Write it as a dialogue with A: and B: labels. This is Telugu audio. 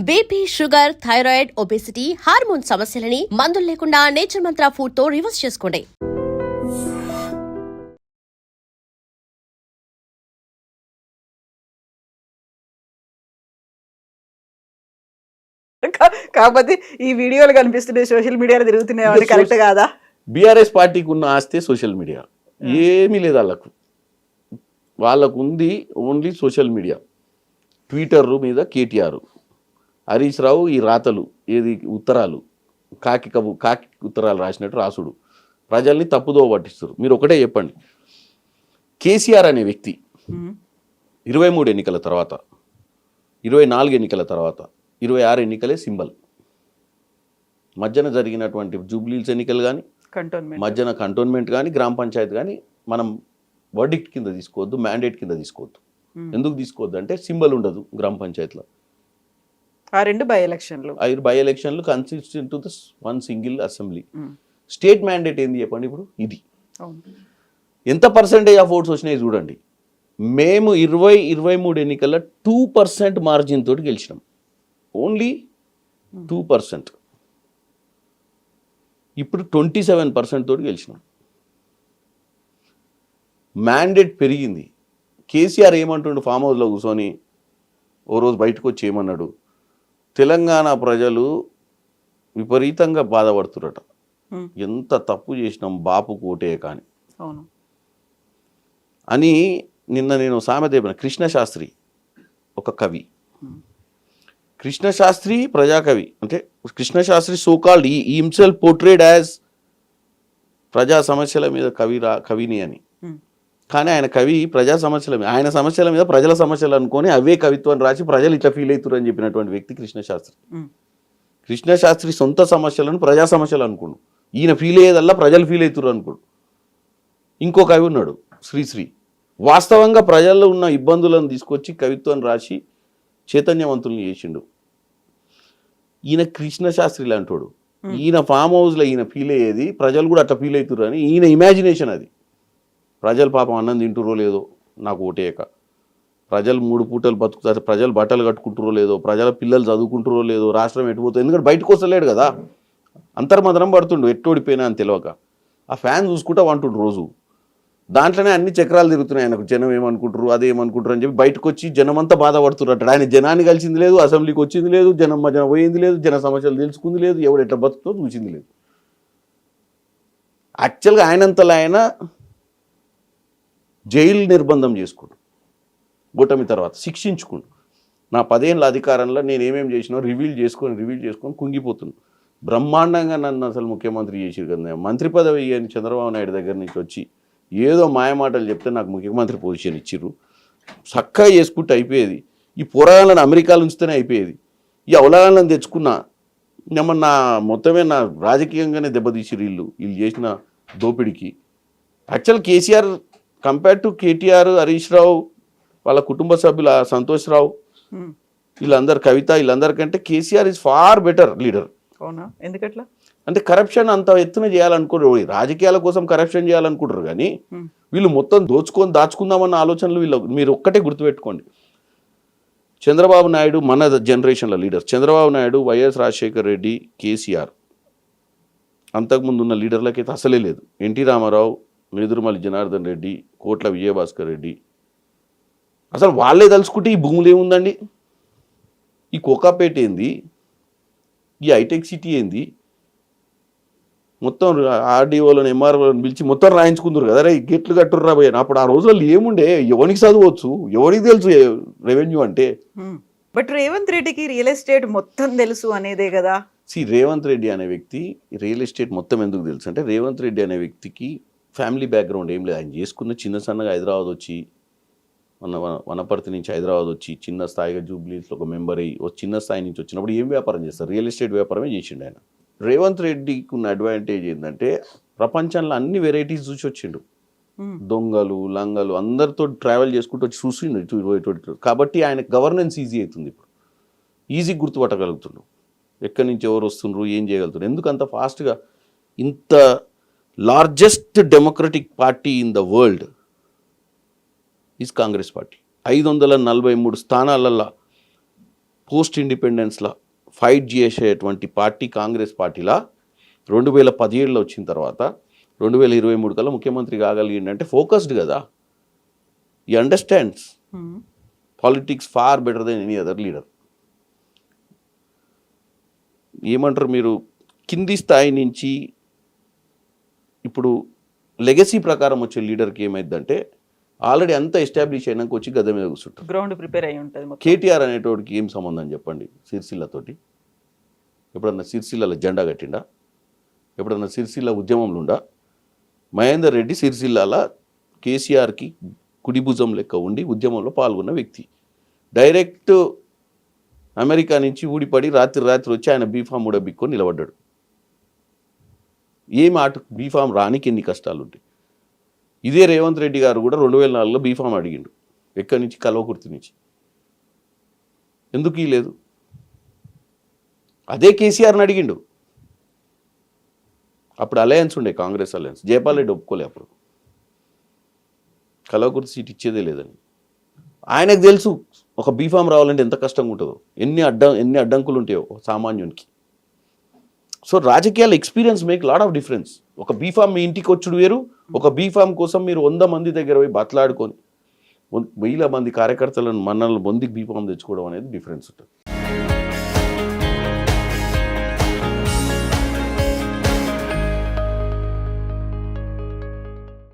A: BP, sugar, thyroid, obesity, hormone సమస్యలని మందులు లేకుండా నేచర్ మంత్ర ఫుడ్ తో రివర్స్ చేసుకోండి.
B: కాకపోతే ఈ వీడియోలు కనిపిస్తున్నాయి, సోషల్ మీడియాలో తిరుగుతున్నాయి, అవన్నీ కరెక్ట్ కాదా?
C: బీఆర్ఎస్ పార్టీకి ఉన్న ఆస్తే సోషల్ మీడియా, ఏమీ లేదు వాళ్ళకు ఉంది ఓన్లీ సోషల్ మీడియా. ట్విట్టర్ మీద కేటీఆర్, హరీష్ రావు ఈ రాతలు, ఏది ఉత్తరాలు, కాకి ఉత్తరాలు రాసినట్టు రాసుడు, ప్రజల్ని తప్పుదో పట్టిస్తారు. మీరు ఒకటే చెప్పండి, కేసీఆర్ అనే వ్యక్తి 23 ఎన్నికల తర్వాత, 24 ఎన్నికల తర్వాత, 26 ఎన్నికలే సింబల్. మధ్యన జరిగినటువంటి జూబ్లీల్స్ ఎన్నికలు కానీ, మధ్యన కంటోన్మెంట్ కానీ, గ్రామ పంచాయతీ కానీ మనం వర్డిక్ట్ కింద తీసుకోవద్దు, మ్యాండేట్ కింద తీసుకోవద్దు. ఎందుకు తీసుకోవద్దు అంటే సింబల్ ఉండదు గ్రామ పంచాయతీలో.
B: ఆ 2 బై ఎలక్షన్లు consistent to this one single assembly. State mandate ఏంది చెప్పండి ఇప్పుడు? ఇది ఎంత పర్సెంటేజ్ ఆఫ్ ఓట్స్ వచ్చినాయి చూడండి. మేము 23 ఎన్నికల్లో 2% మార్జిన్ తోటి గెలిచినాం, ఓన్లీ 2%. ఇప్పుడు 27% తోటి గెలిచినాం. మ్యాండేట్ పెరిగింది. కేసీఆర్ ఏమంటుండు, ఫామ్ హౌస్లో కూర్చొని ఓ రోజు బయటకు వచ్చి ఏమన్నాడు, తెలంగాణ ప్రజలు విపరీతంగా బాధపడుతురట, ఎంత తప్పు చేసినాం బాపు కోటే కానీ అని. నిన్న నేను సామెత చెప్పిన, కృష్ణశాస్త్రి ఒక కవి, కృష్ణశాస్త్రి ప్రజాకవి, అంటే కృష్ణశాస్త్రి సోకాల్డ్ ఈ హిమ్సెల్ఫ్ పోర్ట్రేడ్ యాజ్ ప్రజా సమస్యల మీద కవిని అని. కానీ ఆయన కవి ప్రజా సమస్యల మీద, ఆయన సమస్యల మీద ప్రజల సమస్యలు అనుకొని అవే కవిత్వాన్ని రాసి ప్రజలు ఇట్లా ఫీల్ అవుతారు అని చెప్పినటువంటి వ్యక్తి కృష్ణశాస్త్రి. కృష్ణశాస్త్రి సొంత సమస్యలను ప్రజా సమస్యలు అనుకోండు, ఈయన ఫీల్ అయ్యేదల్లా ప్రజలు ఫీల్ అవుతారు అనుకోడు. ఇంకో కవి ఉన్నాడు శ్రీశ్రీ, వాస్తవంగా ప్రజల్లో ఉన్న ఇబ్బందులను తీసుకొచ్చి కవిత్వాన్ని రాసి చైతన్యవంతుల్ని చేసిండు. ఈయన కృష్ణశాస్త్రి లాంటోడు. ఈయన ఫామ్ హౌస్లో ఈయన ఫీల్ అయ్యేది ప్రజలు కూడా అట్లా ఫీల్ అవుతారు అని ఈయన ఇమాజినేషన్ అది. ప్రజలు పాపం అన్నం తింటురో లేదో నాకు ఓటేయక, ప్రజలు 3 పూటలు బతుకుతారు, ప్రజలు బట్టలు కట్టుకుంటురో లేదో, ప్రజల పిల్లలు చదువుకుంటురో లేదో, రాష్ట్రం ఎటుపోతుంది, ఎందుకంటే బయటకు వస్తలేడు కదా, అంతర్మదనం పడుతుండు ఎట్టోడిపోయినా అని తెలియక. ఆ ఫ్యాన్ చూసుకుంటా వంటుండ్రు రోజు, దాంట్లోనే అన్ని చక్రాలు తిరుగుతున్నాయి ఆయనకు. జనం ఏమనుకుంటారు, అదేమనుకుంటారు అని చెప్పి బయటకు వచ్చి జనమంతా బాధపడుతున్నారు. ఆయన జనాన్ని కలిసింది లేదు, అసెంబ్లీకి వచ్చింది లేదు, జనం మధ్యన పోయింది లేదు, జన సమస్యలు తెలుసుకుంది లేదు, ఎవడు ఎట్లా బతుకుతో చూసింది లేదు. యాక్చువల్గా ఆయనంతలో ఆయన జైలు నిర్బంధం చేసుకుంటు, ఓటమి తర్వాత శిక్షించుకుంటు, నా 10 ఏళ్ళ అధికారంలో నేను ఏమేమి చేసినా రివీల్ చేసుకొని కుంగిపోతున్నాను. బ్రహ్మాండంగా నన్ను అసలు ముఖ్యమంత్రి చేసిరు కదా, మంత్రి పదవి అని చంద్రబాబు నాయుడు దగ్గర నుంచి వచ్చి ఏదో మాయమాటలు చెప్తే నాకు ముఖ్యమంత్రి పొజిషన్ ఇచ్చిర్రు, చక్కగా చేసుకుంటూ అయిపోయేది. ఈ పోరాగాలను అమెరికాలో ఉంచితేనే అయిపోయేది. ఈ అవలాగాలను తెచ్చుకున్నా నా మొత్తమే నా రాజకీయంగానే దెబ్బతీసిరు వీళ్ళు చేసిన దోపిడికి. Actual KCR compare to KTR, Harish Rao, వాళ్ళ కుటుంబ సభ్యుల సంతోష్ రావు, వీళ్ళందరూ, కవిత, వీళ్ళందరికంటే KCR is far better leader. అవునా? ఎందుకట్లా
C: అంటే కరప్షన్ అంత ఎత్తున చేయాలనుకోరు, రాజకీయాల కోసం కరప్షన్ చేయాలనుకుంటారు, కానీ వీళ్ళు మొత్తం దాచుకుందామన్న ఆలోచనలు వీళ్ళు. మీరు ఒక్కటే గుర్తుపెట్టుకోండి, చంద్రబాబు నాయుడు మన జనరేషన్ల లీడర్. చంద్రబాబు నాయుడు, వైఎస్ రాజశేఖర్ రెడ్డి, కేసీఆర్, అంతకుముందు ఉన్న లీడర్లకైతే అసలే లేదు. ఎన్టీ రామారావు, నేదురుమల్లి జనార్దన్ రెడ్డి, కోట్ల విజయభాస్కర్ రెడ్డి, అసలు వాళ్ళే తలుచుకుంటే ఈ భూములు ఏముందండి, ఈ కోకాపేట ఏంది, ఈ హైటెక్ సిటీ ఏంది, మొత్తం ఆర్డీఓలను ఎంఆర్ఓలను పిలిచి మొత్తం రాయించుకుందరు కదా, రే గెట్లు కట్టుర్రా పోయాను. అప్పుడు ఆ రోజుల్లో ఏముండే, ఎవరికి చదవచ్చు, ఎవరికి తెలుసు రెవెన్యూ అంటే.
B: బట్ రేవంత్ రెడ్డికి రియల్ ఎస్టేట్ మొత్తం తెలుసు అనేదే కదా.
C: రేవంత్ రెడ్డి అనే వ్యక్తి రియల్ ఎస్టేట్ మొత్తం ఎందుకు తెలుసు అంటే, రేవంత్ రెడ్డి అనే వ్యక్తికి ఫ్యామిలీ బ్యాక్గ్రౌండ్ ఏం లేదు. ఆయన చేసుకున్న చిన్న సన్నగా హైదరాబాద్ వచ్చి, వనపర్తి నుంచి హైదరాబాద్ వచ్చి చిన్న స్థాయిగా జూబ్లీస్లో ఒక మెంబర్ అయ్యి చిన్న స్థాయి నుంచి వచ్చినప్పుడు ఏం వ్యాపారం చేస్తారు, రియల్ ఎస్టేట్ వ్యాపారమే చేసిండు ఆయన. రేవంత్ రెడ్డికి ఉన్న అడ్వాంటేజ్ ఏంటంటే ప్రపంచంలో అన్ని వెరైటీస్ చూసి వచ్చిండు. దొంగలు, లంగలు అందరితో ట్రావెల్ చేసుకుంటూ వచ్చి చూసిండు 2022. కాబట్టి ఆయన గవర్నెన్స్ ఈజీ అవుతుంది. ఇప్పుడు ఈజీ గుర్తుపట్టగలుగుతుండు, ఎక్కడి నుంచి ఎవరు వస్తుండ్రు, ఏం చేయగలుగుతారు. ఎందుకు అంత ఫాస్ట్గా ఇంత largest democratic party in the world is Congress party. 543 స్థానాలల్లో
B: పోస్ట్ ఇండిపెండెన్స్లో ఫైట్ చేసేటువంటి పార్టీ కాంగ్రెస్ పార్టీలా 2017లో వచ్చిన తర్వాత 2023 కల్లా ముఖ్యమంత్రి కాగలిగిందంటే ఫోకస్డ్ కదా. ఈ understands politics far better than any other leader. ఏమంటారు మీరు, కింది స్థాయి నుంచి ఇప్పుడు లెగసీ ప్రకారం వచ్చే లీడర్కి ఏమైందంటే ఆల్రెడీ అంతా ఎస్టాబ్లిష్ అయినాక వచ్చి గద్దె మీద కూర్చుంటారు.
D: గ్రౌండ్ ప్రిపేర్ అయి ఉంటుంది మొత్తం.
B: కేటీఆర్ అనేటోడికి ఏం సంబంధం చెప్పండి సిరిసిల్లతోటి? ఎప్పుడన్నా సిరిసిల్లలో జెండా కట్టిండా? ఎప్పుడన్నా సిరిసిల్ల ఉద్యమంలో ఉండా? మహేందర్ రెడ్డి సిరిసిల్లాల కేసీఆర్కి కుడి భుజం లెక్క ఉండి ఉద్యమంలో పాల్గొన్న వ్యక్తి. డైరెక్ట్ అమెరికా నుంచి ఊడిపడి రాత్రి వచ్చి ఆయన బీఫామ్ కూడా బిక్కొని నిలబడ్డాడు. ఏం ఆట బీఫామ్ రానికి ఎన్ని కష్టాలు ఉంటాయి. ఇదే రేవంత్ రెడ్డి గారు కూడా 2004లో బీఫామ్ అడిగిండు. ఎక్కడి నుంచి? కల్వకుర్తి నుంచి. ఎందుకు లేదు? అదే కేసీఆర్ని అడిగిండు. అప్పుడు అలయన్స్ ఉండే, కాంగ్రెస్ అలయన్స్. జయపాల్ రెడ్డి ఒప్పుకోలే అప్పుడు, కల్వకుర్తి సీట్ ఇచ్చేదే లేదని. ఆయనకు తెలుసు ఒక బీఫామ్ రావాలంటే ఎంత కష్టంగా ఉంటుందో, ఎన్ని అడ్డంకులు ఉంటాయో సామాన్యునికి. సో రాజకీయాల experience make lot of difference. ఒక బీఫామ్ మీ ఇంటికి వచ్చుడు వేరు, ఒక బీఫామ్ కోసం మీరు 100 మంది దగ్గర పోయి బతలాడుకొని 1000 మంది కార్యకర్తలను మనల్ని బొందికి బీఫామ్ తెచ్చుకోవడం అనేది డిఫరెన్స్ ఉంటుంది.